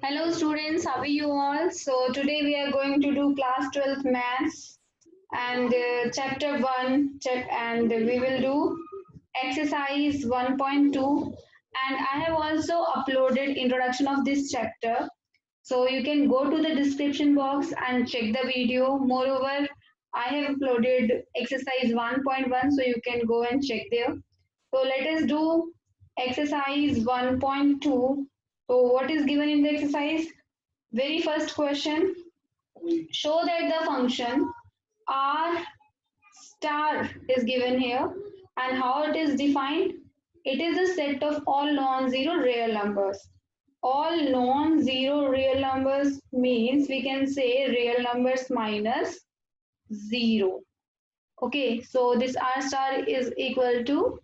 Hello students, how are you all? So today we are going to do class 12th maths and chapter 1 and we will do exercise 1.2 and I have also uploaded introduction of this chapter. So you can go to the description box and check the video. Moreover, I have uploaded exercise 1.1 so you can go and check there. So let us do exercise 1.2. So what is given in the exercise? Very first question, show that the function r star is given here and how it is defined. It is a set of all non-zero real numbers. All non-zero real numbers means we can say real numbers minus 0. Okay, so this r star is equal to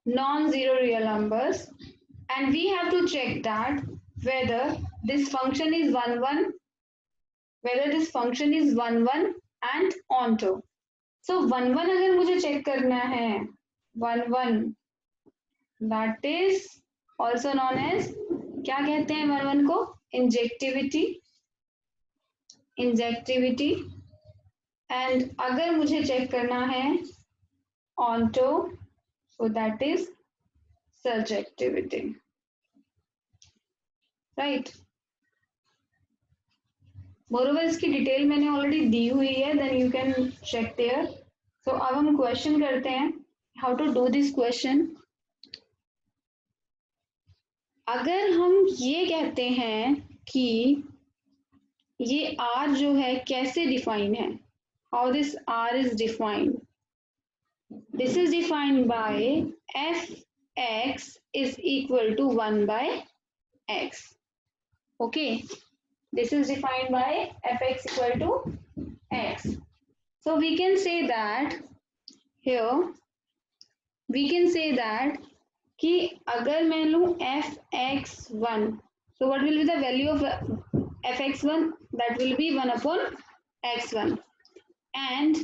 non-zero real numbers and we have to check that whether this function is 1 whether this function is 1 and onto. So 1 अगर मुझे check करना है 1 that is also known as क्या कहते हैं 1 को injectivity and अगर मुझे चेक करना है onto so that is surjectivity, right? Moreover इसकी डिटेल मैंने ऑलरेडी दी हुई है, then you can check there. So अब हम क्वेश्चन करते हैं how to do this question. अगर हम ये कहते हैं कि ये आर जो है कैसे डिफाइन है, how this are is defined, this is defined by F x is equal to 1 by x. Okay, this is defined by fx equal to x. So we can say that here we can say that कि अगर मैं लूँ fx1, so what will be the value of fx1? That will be 1 upon x1 and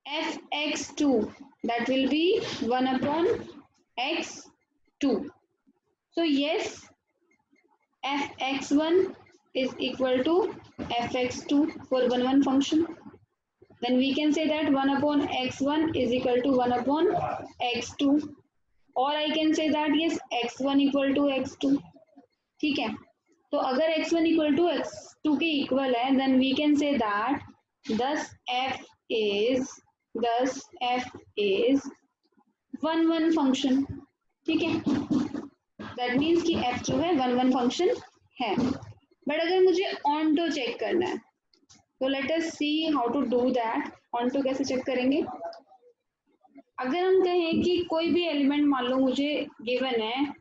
fx2 that will be 1 upon x2. So yes, fx1 is equal to fx2 for 1 function. Then we can say that 1 upon x1 is equal to 1 upon x2, or I can say that yes, x1 equal to x2. ठीक है, तो अगर x1 equal to x2 के equal है, then we can say that thus f is 1 function. ठीक है, that means कि f जो है 1 फंक्शन है. बट अगर मुझे onto चेक करना है तो let us see how to do that. onto कैसे चेक करेंगे? अगर हम कहें कि कोई भी एलिमेंट मान लो मुझे गिवन है,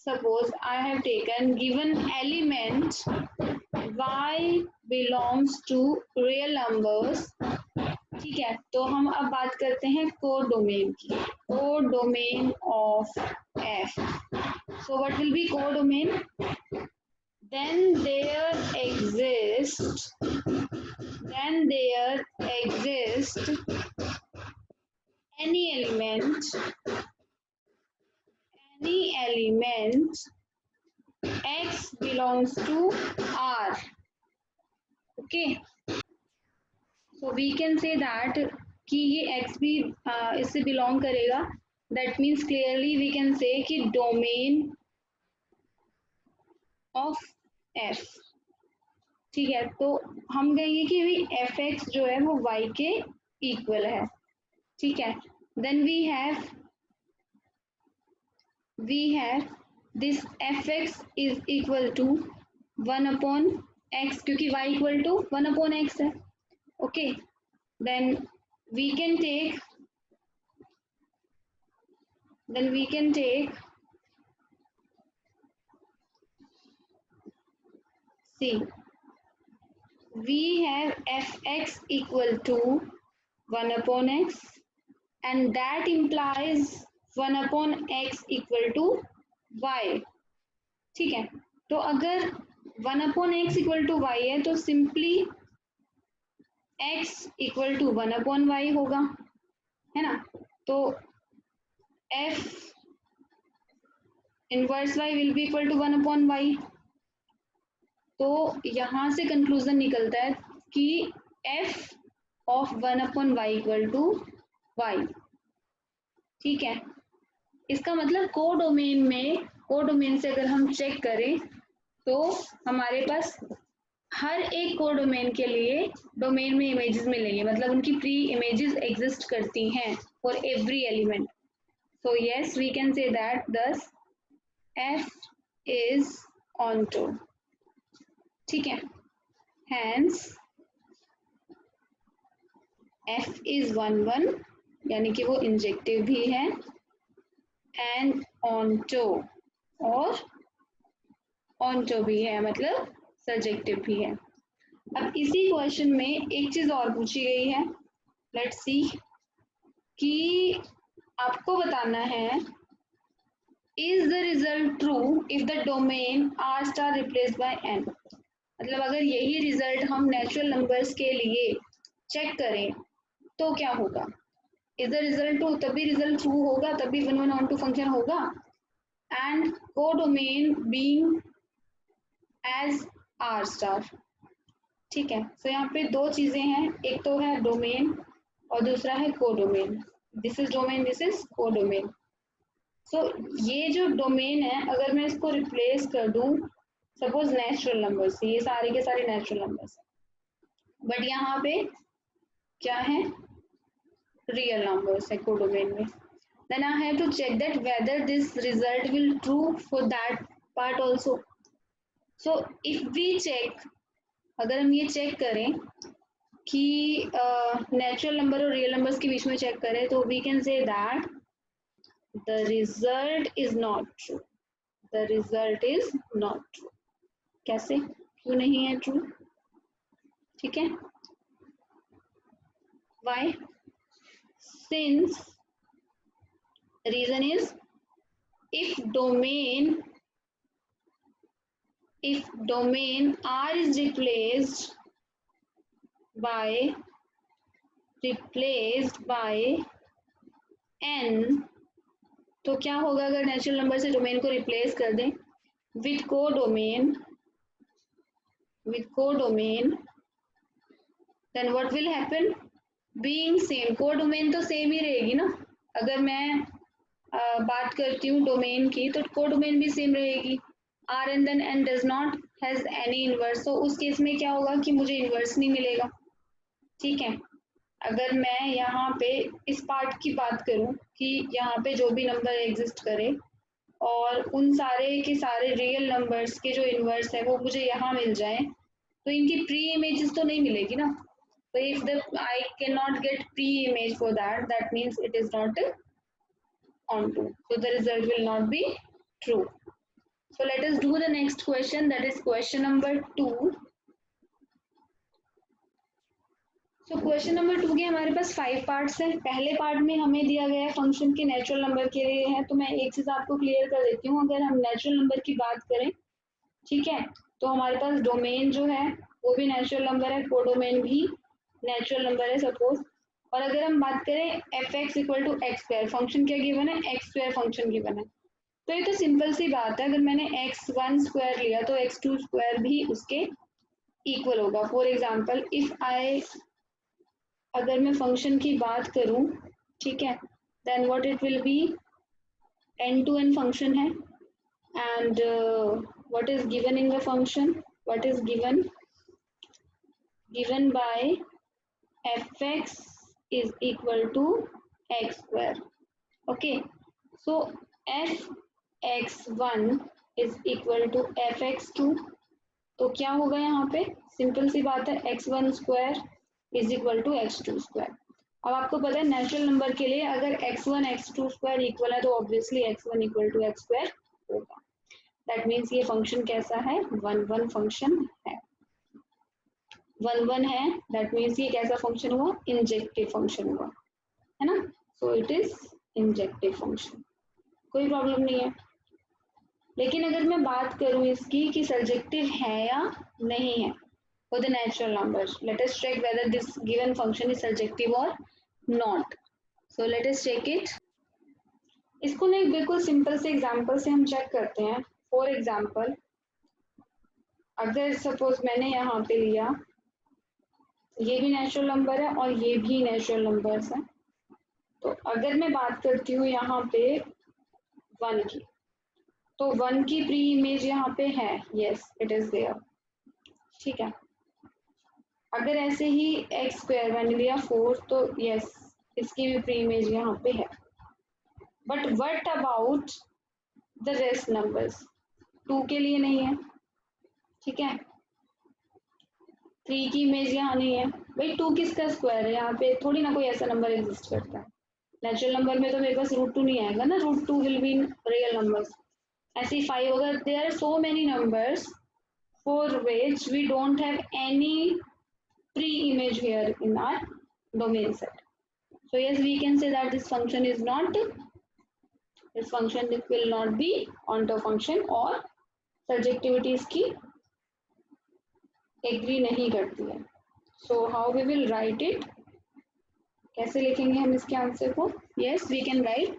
suppose I have taken given element y belongs to real numbers. ठीक है, तो हम अब बात करते हैं कोडोमेन की. Codomain of f. So what will be codomain? Then there exists any element x belongs to R. Okay, so we can say that कि ये x भी इससे belong करेगा. That means clearly we can say कि domain of f. ठीक है, तो हम कहेंगे कि भी एफ एक्स जो है वो y के इक्वल है. ठीक है, then we have this f x is equal to 1 upon x, क्योंकि y equal to 1 upon x है. Okay, then we can take see, we have fx equal to 1 upon x and that implies 1 upon x equal to y. ठीक है, तो अगर 1 upon x equal to y है तो simply x equal to 1 upon y होगा, है ना. तो f inverse y will be equal to 1/y। तो यहाँ से कंक्लूजन निकलता है कि f of 1/y equal to y। ठीक है, इसका मतलब कोडोमेन से अगर हम चेक करें तो हमारे पास हर एक कोडोमेन के लिए डोमेन में इमेजेस मिलेंगे, मतलब उनकी प्री इमेजेस एग्जिस्ट करती हैं for every element. So yes we can say that thus f is onto। ठीक है, हैंस f इज 1/1 यानी कि वो इंजेक्टिव भी है, एंड onto और onto भी है मतलब सब्जेक्टिव भी है। अब इसी क्वेश्चन में एक चीज और पूछी गई है, लेट्स सी, कि आपको बताना है is the result true if the domain r star replaced by n। मतलब अगर यही रिजल्ट हम नेचुरल नंबर्स के लिए चेक करें तो क्या होगा? इज द रिजल्ट ट्रू, तभी रिजल्ट ट्रू होगा, तभी 1/1 onto फंक्शन होगा, and codomain being as r star. ठीक है, तो यहाँ पे दो चीजें हैं, एक तो है डोमेन और दूसरा है codomain. This is domain, this is codomain. So ये जो डोमेन है अगर मैं इसको रिप्लेस कर दूं सपोज नेचुरल नंबर्स से, ये सारे के सारे नेचुरल नंबर्स, बट यहाँ पे क्या है, रियल नंबर्स है कोडोमेन में, then I have to check that whether this result will true for that part also. So if we check, अगर हम ये चेक करें कि नेचुरल नंबर और रियल नंबर्स के बीच में चेक करें तो we can say that the result is not true. The result is not true. कैसे, क्यों नहीं है ट्रू? ठीक है, why? Since reason is if domain R is replaced by n, तो क्या होगा अगर नेचुरल नंबर से डोमेन को रिप्लेस कर दें with codomain, then what will happen? Being same, codomain तो सेम ही रहेगी ना। अगर मैं बात करती हूँ डोमेन की तो कोडोमेन भी सेम रहेगी, r and then n does not has any inverse, तो उस केस में क्या होगा कि मुझे इन्वर्स नहीं मिलेगा। ठीक है, अगर मैं यहाँ पे इस पार्ट की बात करूँ कि यहाँ पे जो भी नंबर एग्जिस्ट करे और उन सारे के सारे रियल नंबर्स के जो इन्वर्स है वो मुझे यहाँ मिल जाए, तो इनकी प्री इमेजेस तो नहीं मिलेगी ना। तो if the I can not gate pre image for that means it is not onto, so the result will not be true. So let us do the next question, that is question number 2. So question number 2 के हमारे पास 5 parts हैं। पहले part में हमें दिया गया है function के नेचुरल नंबर के लिए है, तो मैं एक चीज आपको क्लियर कर देती हूँ। अगर हम नेचुरल नंबर की बात करें, ठीक है, तो हमारे पास डोमेन जो है वो भी नेचुरल नंबर है, कोडोमेन भी नेचुरल नंबर है सपोज। और अगर हम बात करें f x equal to x square, function क्या गिवन है, एक्स स्क्वायर फंक्शन गिवन है, तो ये तो सिंपल सी बात है, अगर मैंने x1 स्क्वायर लिया तो x2 स्क्वायर भी उसके इक्वल होगा। फॉर एग्जांपल इफ आई, अगर मैं फंक्शन की बात करूं, ठीक है, then what it will be, n to n function है, and what is given in the function, what is given by fx is equal to x square. Okay, so fx1 is equal to fx2, तो क्या होगा यहाँ पे, simple सी बात है, x1 square is equal to x2 square. अब आपको पता है नेचुरल नंबर के लिए अगर x1 x2 स्क्वायर इक्वल है तो obviously x1 equal to x square होगा। दैट मीन्स ये फंक्शन कैसा है, 1/1 फंक्शन है, 1/1 है, दैट मीन्स ये कैसा फंक्शन हुआ, इंजेक्टिव फंक्शन हुआ, है ना। So it is injective function, कोई प्रॉब्लम नहीं है। लेकिन अगर मैं बात करूं इसकी कि सब्जेक्टिव है या नहीं है for the natural numbers, let us check whether this given function is subjective और not. So let us check it. इसको ना एक बिल्कुल सिंपल से एग्जांपल से हम चेक करते हैं। फॉर एग्जांपल, अगर सपोज मैंने यहाँ पे लिया, ये भी नेचुरल नंबर है और ये भी नेचुरल नंबर्स हैं, तो अगर मैं बात करती हूँ यहाँ पे 1 की, तो 1 की प्री इमेज यहाँ पे है, यस इट इज देयर, ठीक है। अगर ऐसे ही एक्स स्क्वायर मैंने लिया 4, तो यस इसकी भी प्री इमेज यहाँ पे है। But what about the rest numbers? 2 के लिए नहीं है, ठीक है। 3 की इमेज यहाँ नहीं है। भाई 2 किसका स्क्वायर है? यहाँ पे थोड़ी ना कोई ऐसा नंबर एग्जिस्ट करता है। नेचुरल नंबर में तो मेरे पास √2 नहीं आएगा ना, √2 will be in real numbers. ऐसे ही 5 होगा। There are so many numbers for which we don't have any pre-image here in our domain set. So yes, we can say that this function will not be onto function, और subjectivity इसकी agree नहीं करती है। So how we will write it? कैसे लिखेंगे हम इसके answer को? Yes, we can write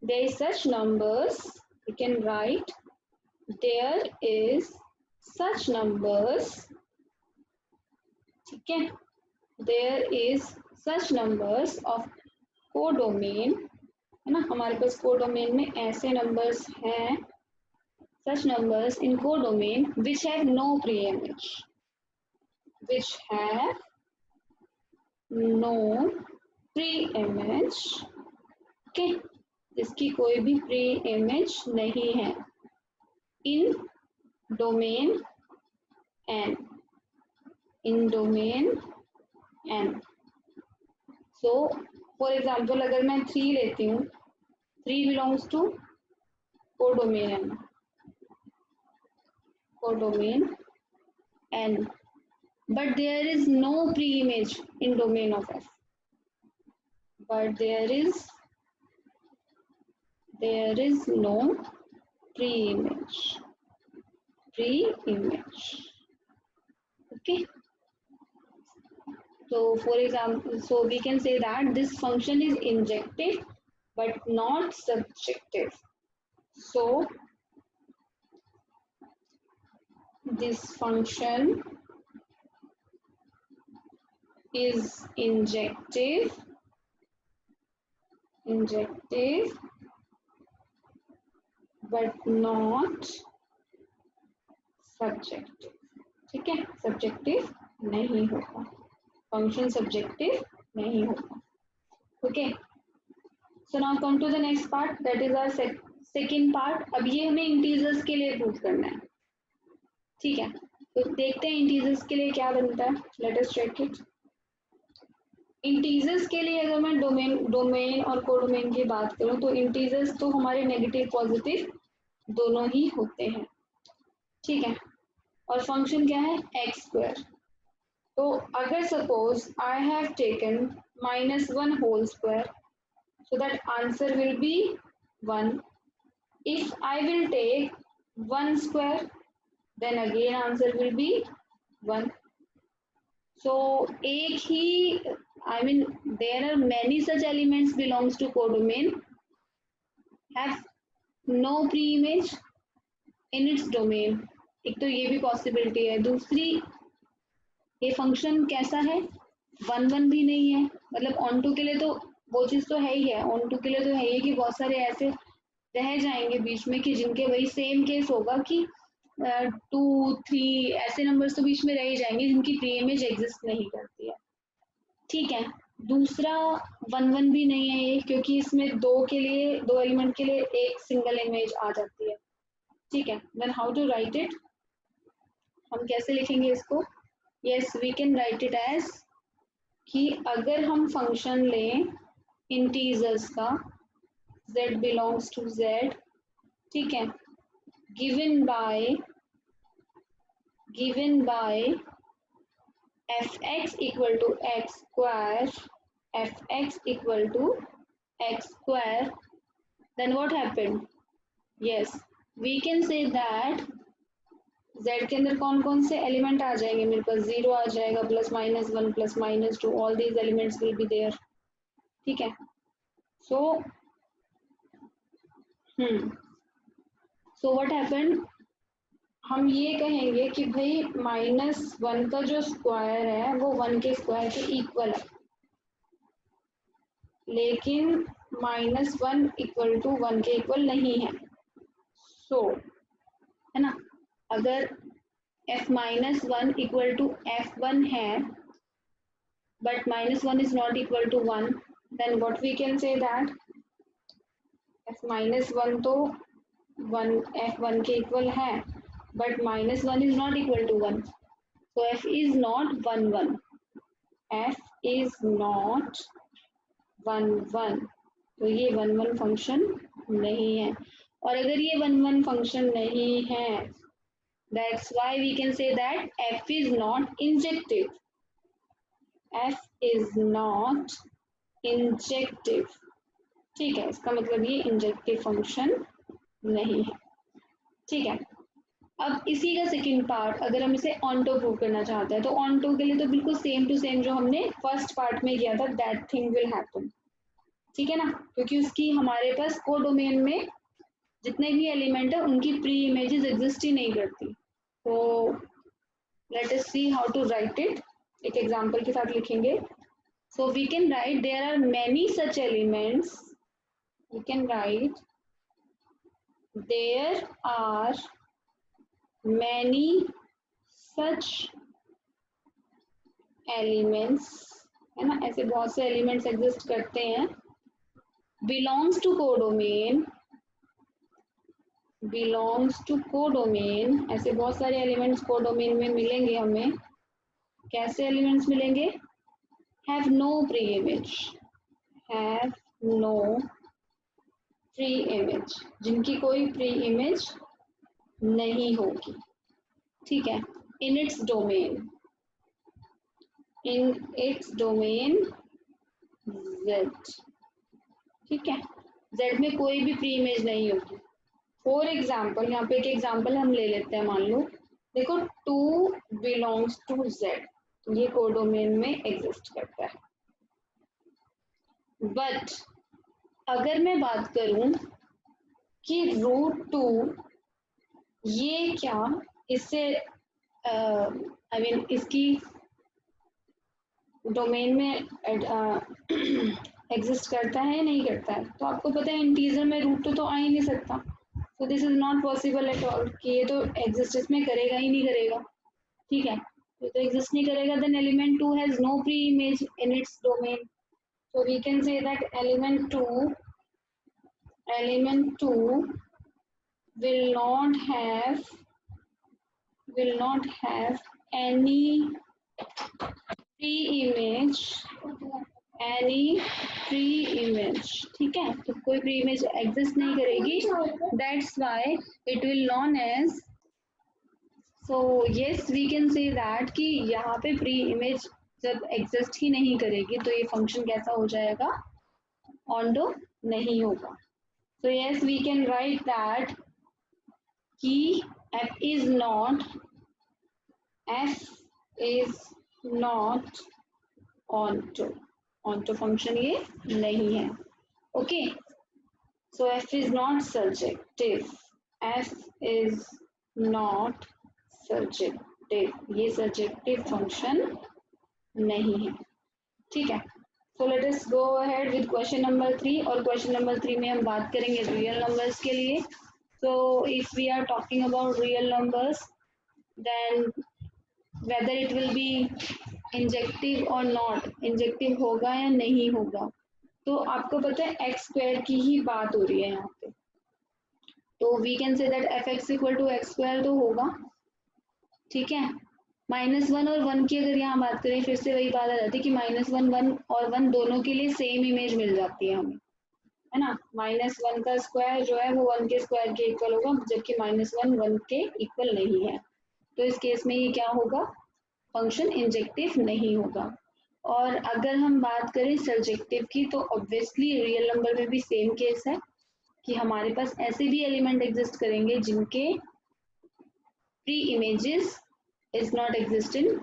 there is such numbers. We can write there is such numbers. ठीक है, there is such numbers of codomain, है ना, हमारे पास कोडोमेन में ऐसे नंबर्स हैं, such numbers in codomain which have no pre-image, which have no pre-image, okay, जिसकी कोई भी pre-image नहीं है, in domain n, in domain n. So for example, अगर मैं 3 लेती हूँ, 3 belongs to codomain n, codomain n, but there is no pre-image in domain of F. But there is no pre-image. Pre-image. Okay. So for example, so we can say that this function is injective but not subjective. So this function is injective but not subjective, ठीक है, subjective नहीं होगा, function subjective नहीं होगा, okay. So now come to the next part, that is our second part. अब ये हमें integers के लिए प्रूव करना है, ठीक है। तो देखते हैं इंटीजर्स के लिए क्या बनता है, let us check it. Integers के लिए अगर मैं डोमेन और कोडोमेन की बात करूं, तो इंटीजर्स तो हमारे नेगेटिव पॉजिटिव दोनों ही होते हैं, ठीक है। और फंक्शन क्या है? X square. तो अगर suppose I have taken -1 whole square, so that answer will be 1. If I will take 1 square, then again answer will be 1. So एक ही, I mean there are many such elements belongs to codomain have no pre-image in its domain. एक तो ये भी possibility है। दूसरी, ये function कैसा है? 1 भी नहीं है, मतलब ऑन टू के लिए तो वो चीज़ तो है ही है, ऑन टू के लिए तो है ही कि बहुत सारे ऐसे रह जाएंगे बीच में कि जिनके वही सेम केस होगा कि 2, 3 ऐसे नंबर्स तो बीच में रह ही जाएंगे जिनकी प्री इमेज एग्जिस्ट नहीं करती है, ठीक है। दूसरा 1 भी नहीं है ये, क्योंकि इसमें दो एलिमेंट के लिए एक सिंगल इमेज आ जाती है, ठीक है। Then how to write it, हम कैसे लिखेंगे इसको? Yes, we can write it as कि अगर हम फंक्शन लें इंटीजर्स का, z बिलोंग्स टू z, ठीक है, given by fx equal to x square, fx equal to x square, then what happened? Yes, we can say that z के अंदर कौन कौन से एलिमेंट आ जाएंगे? मेरे पास 0 आ जाएगा, +(-1) +(-2), all these elements will be there, ठीक है। सो सो व्हाट हैपेंड, हम ये कहेंगे कि भाई -1 का जो स्क्वायर है वो 1 के स्क्वायर के इक्वल है, लेकिन -1 इक्वल टू 1 के इक्वल नहीं है। सो है ना, अगर f-1 इक्वल टू f1 है but -1 is not equal to 1, then what we can say that f-1 तो 1 f1 के इक्वल है but -1 is not equal to 1, so f is not 1 1, f is not 1 1, तो ये 1 1 फंक्शन नहीं है। और अगर ये 1 1 फंक्शन नहीं है, that's why we can say that f is not injective, f is not injective. ठीक है, इसका मतलब ये इंजेक्टिव फंक्शन नहीं है। ठीक है, अब इसी का सेकंड पार्ट अगर हम इसे ऑन्टो प्रूव करना चाहते हैं तो ऑन्टो के लिए तो बिल्कुल सेम टू सेम जो हमने फर्स्ट पार्ट में किया था, दैट थिंग विल हैपन। ठीक है ना, क्योंकि उसकी हमारे पास कोडोमेन में जितने भी एलिमेंट है उनकी प्री इमेजेस एग्जिस्ट ही नहीं करती। तो let us see how to write it, एक एग्जांपल के साथ लिखेंगे। So we can write there are many such elements. We can write there are many such elements, है ना, ऐसे बहुत से एलिमेंट्स एग्जिस्ट करते हैं। belongs to codomain, belongs to codomain, ऐसे बहुत सारे एलिमेंट्स कोडोमेन में मिलेंगे हमें। कैसे एलिमेंट्स मिलेंगे? have no pre-image, have no pre-image, जिनकी कोई pre-image नहीं होगी। ठीक है, in its domain, in its domain z, ठीक है, z में कोई भी pre-image नहीं होगी। फॉर एग्जाम्पल, यहाँ पे एक एग्जाम्पल हम ले लेते हैं, मान लो देखो 2 belongs to z, ये कोडोमेन में एग्जिस्ट करता है। बट अगर मैं बात करूं कि √2 ये क्या इससे आई मीन इसकी डोमेन में एग्जिस्ट करता है या नहीं करता है, तो आपको पता है इंटीजर में √2 तो आ ही नहीं सकता। So this is not possible at all कि ये तो एग्जिस्ट में करेगा ही नहीं करेगा। ठीक है, तो एग्जिस्ट नहीं करेगा, then element 2 has no pre image in its domain, so we can say that element 2 will not have any pre-image, ठीक है, तो कोई प्री इमेज एग्जिस्ट नहीं करेगी, that's why it will known as, so yes we can say that कि यहाँ पे pre image जब एग्जिस्ट ही नहीं करेगी तो ये फंक्शन कैसा हो जाएगा? ऑन्टो नहीं होगा। So yes we can write that कि f is not onto function ये नहीं है। Okay, so f is not surjective, f is not surjective, ये surjective फंक्शन नहीं है। ठीक है, so let us go ahead with question number 3, और question number 3 में हम बात करेंगे रियल नंबर्स के लिए। so if we are talking about real numbers, then whether it will be injective और नॉट, इंजेक्टिव होगा या नहीं होगा, तो आपको पता है x² की ही बात हो रही है यहाँ पे, तो we can say that f(x) = x² तो होगा। ठीक है, -1 और 1 की अगर यहाँ बात करें, फिर से वही बात आ जाती है कि -1 और 1 दोनों के लिए सेम इमेज मिल जाती है हमें, है ना। -1 का स्क्वायर जो है वो 1 के स्क्वायर के इक्वल होगा, जबकि -1 1 के इक्वल नहीं है, तो इस केस में ये क्या होगा? फंक्शन इंजेक्टिव नहीं होगा। और अगर हम बात करें सर्जेक्टिव की, तो ऑब्वियसली रियल नंबर में भी सेम केस है कि हमारे पास ऐसे भी एलिमेंट एग्जिस्ट करेंगे जिनके pre images is not exist in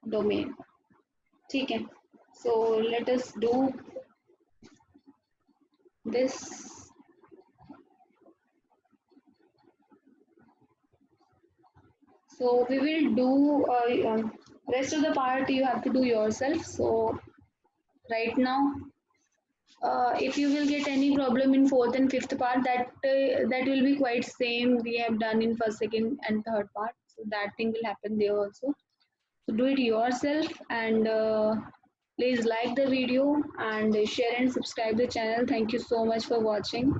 domain. ठीक है, सो let us do this So we will do rest of the part you have to do yourself. So right now, if you will get any problem in fourth and fifth part, that will be quite same we have done in first, second, and third part. So that thing will happen there also. So do it yourself, and please like the video and share and subscribe the channel. Thank you so much for watching.